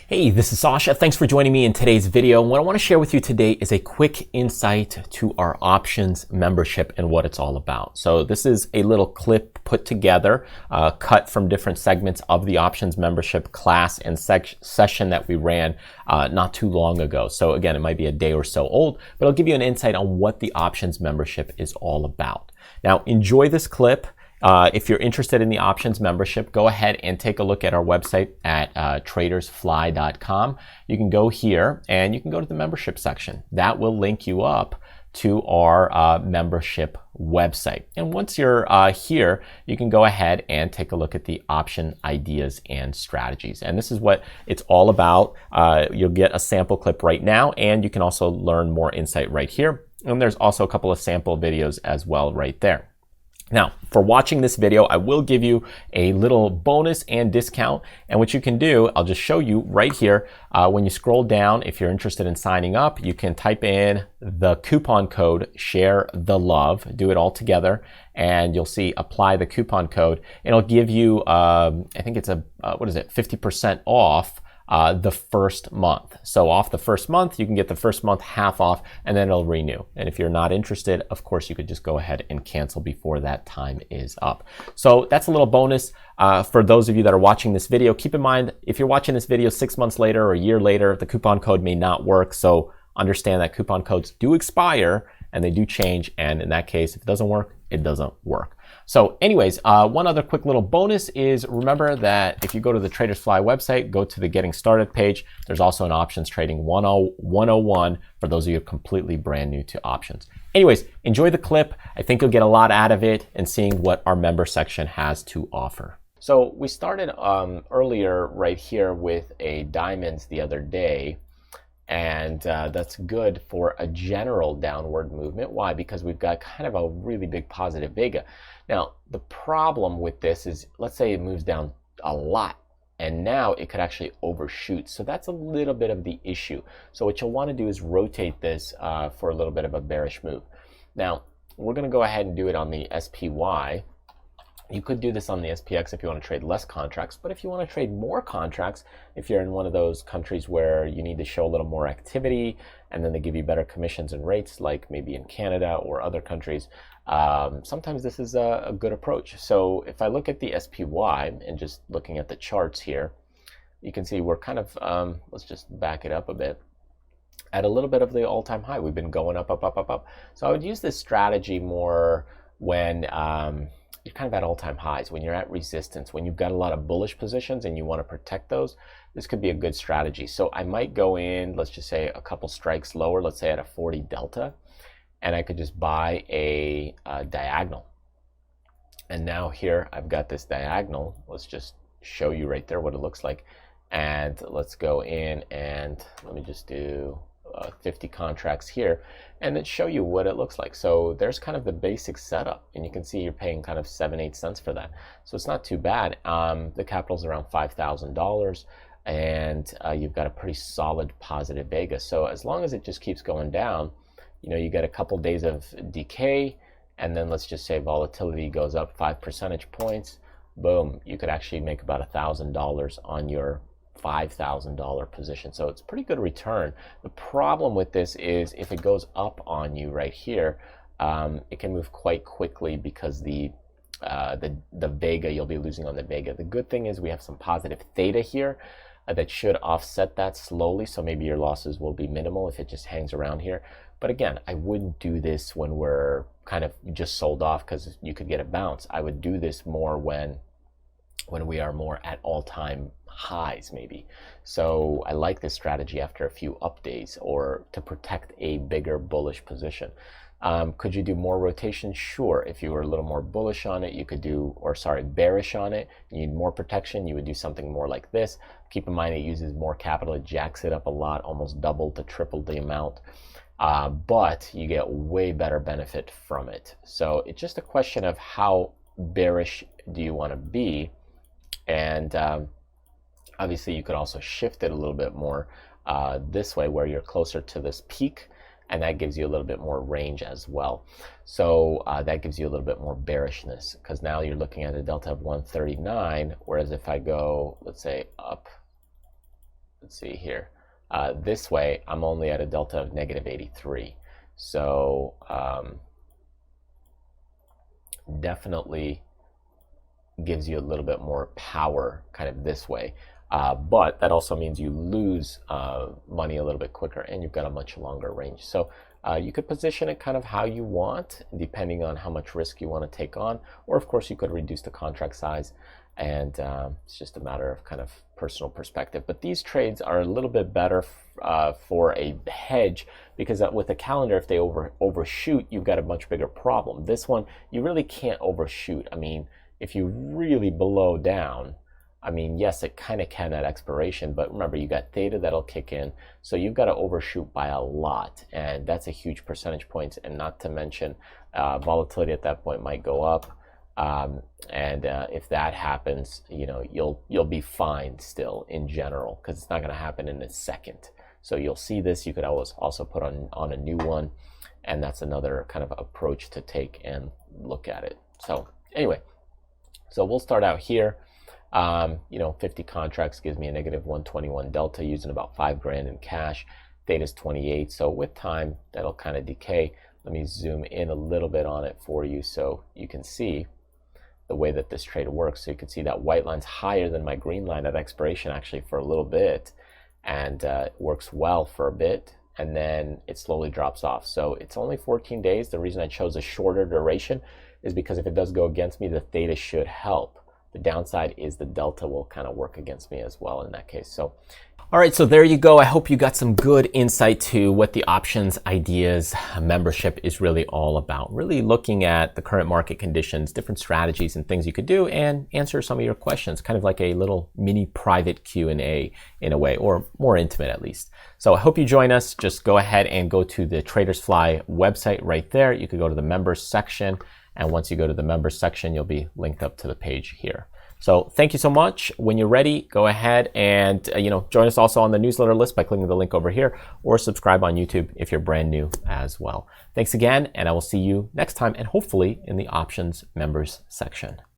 Hey, this is Sasha. Thanks for joining me in today's video. What I want to share with you today is a quick insight to our options membership and what it's all about. So this is a little clip put together, cut from different segments of the options membership class and session that we ran not too long ago. So again, it might be a day or so old, but I'll give you an insight on what the options membership is all about. Now, enjoy this clip. If you're interested in the options membership, go ahead and take a look at our website at tradersfly.com. You can go here and you can go to the membership section. That will link you up to our membership website. And once you're here, you can go ahead and take a look at the option ideas and strategies. And this is what it's all about. You'll get a sample clip right now, and you can also learn more insight right here. And there's also a couple of sample videos as well right there. Now, for watching this video, I will give you a little bonus and discount. And what you can do, I'll just show you right here. When you scroll down, if you're interested in signing up, you can type in the coupon code, share the love, do it all together, and you'll see apply the coupon code. It'll give you, I think it's 50% off the first month. So off the first month, you can get the first month half off, and then it'll renew. And if you're not interested, of course, you could just go ahead and cancel before that time is up. So that's a little bonus for those of you that are watching this video. Keep in mind, if you're watching this video 6 months later or a year later, the coupon code may not work. So understand that coupon codes do expire and they do change. And in that case, if it doesn't work, it doesn't work. So anyways, one other quick little bonus is remember that if you go to the Traders Fly website, go to the Getting Started page. There's also an Options Trading 101 for those of you completely brand new to options. Anyways, enjoy the clip. I think you'll get a lot out of it and seeing what our member section has to offer. So we started earlier right here with a diamonds the other day. And that's good for a general downward movement. Why? Because we've got kind of a really big positive vega. Now, the problem with this is, let's say it moves down a lot, and now it could actually overshoot. So that's a little bit of the issue. So what you'll want to do is rotate this for a little bit of a bearish move. Now, we're going to go ahead and do it on the SPY. You could do this on the SPX if you want to trade less contracts, but if you want to trade more contracts, if you're in one of those countries where you need to show a little more activity and then they give you better commissions and rates, like maybe in Canada or other countries, sometimes this is a good approach. So if I look at the SPY and just looking at the charts here, you can see we're kind of, let's just back it up a bit, at a little bit of the all-time high. We've been going up, up, up, up, up. So I would use this strategy more when you're kind of at all-time highs, when you're at resistance, when you've got a lot of bullish positions and you want to protect those. This could be a good strategy. So I might go in, let's just say a couple strikes lower, let's say at a 40 delta, and I could just buy a diagonal. And now here I've got this diagonal. Let's just show you right there what it looks like. And let's go in and let me just do 50 contracts here and then show you what it looks like. So there's kind of the basic setup, and you can see you're paying kind of 7-8 cents for that. So it's not too bad. The capital's around $5,000, and you've got a pretty solid positive vega. So as long as it just keeps going down, you know, you get a couple days of decay, and then let's just say volatility goes up 5 percentage points. Boom, you could actually make about $1,000 on your $5,000 position. So it's pretty good return. The problem with this is if it goes up on you right here, it can move quite quickly because the vega, you'll be losing on the vega. The good thing is we have some positive theta here that should offset that slowly. So maybe your losses will be minimal if it just hangs around here. But again, I wouldn't do this when we're kind of just sold off because you could get a bounce. I would do this more when we are more at all-time highs maybe. So I like this strategy after a few up days or to protect a bigger bullish position. Could you do more rotation? Sure. If you were a little more bullish on it, you could do, or sorry, bearish on it, you need more protection, you would do something more like this. Keep in mind it uses more capital, it jacks it up a lot, almost double to triple the amount. But you get way better benefit from it. So it's just a question of how bearish do you want to be. And obviously you could also shift it a little bit more this way where you're closer to this peak, and that gives you a little bit more range as well. So that gives you a little bit more bearishness because now you're looking at a delta of 139, whereas if I go, let's say, up let's see here. This way, I'm only at a delta of -83. So definitely gives you a little bit more power kind of this way. But that also means you lose money a little bit quicker, and you've got a much longer range. So you could position it kind of how you want, depending on how much risk you want to take on. Or of course, you could reduce the contract size, and it's just a matter of kind of personal perspective. But these trades are a little bit better for a hedge, because with a calendar, if they overshoot, you've got a much bigger problem. This one, you really can't overshoot. I mean, if you really blow down, I mean, yes, it kind of can at expiration, but remember, you got theta that'll kick in, so you've got to overshoot by a lot, and that's a huge percentage points. And not to mention, volatility at that point might go up, and if that happens, you know, you'll be fine still in general, because it's not going to happen in a second. So you'll see this. You could always also put on a new one, and that's another kind of approach to take and look at it. So anyway, so we'll start out here. You know, 50 contracts gives me a -121 delta, using about 5 grand in cash. Theta's 28, so with time that'll kind of decay. Let me zoom in a little bit on it for you so you can see the way that this trade works. So you can see that white line's higher than my green line at expiration, actually, for a little bit, and it works well for a bit, and then it slowly drops off. So it's only 14 days. The reason I chose a shorter duration is because if it does go against me, the theta should help. The downside is the delta will kind of work against me as well in that case. So, all right, so there you go. I hope you got some good insight to what the options ideas membership is really all about. Really looking at the current market conditions, different strategies and things you could do, and answer some of your questions, kind of like a little mini private Q&A in a way, or more intimate at least. So I hope you join us. Just go ahead and go to the Traders Fly website right there. You could go to the members section, and once you go to the members section, you'll be linked up to the page here. So thank you so much. When you're ready, go ahead and join us also on the newsletter list by clicking the link over here, or subscribe on YouTube if you're brand new as well. Thanks again, and I will see you next time, and hopefully in the options members section.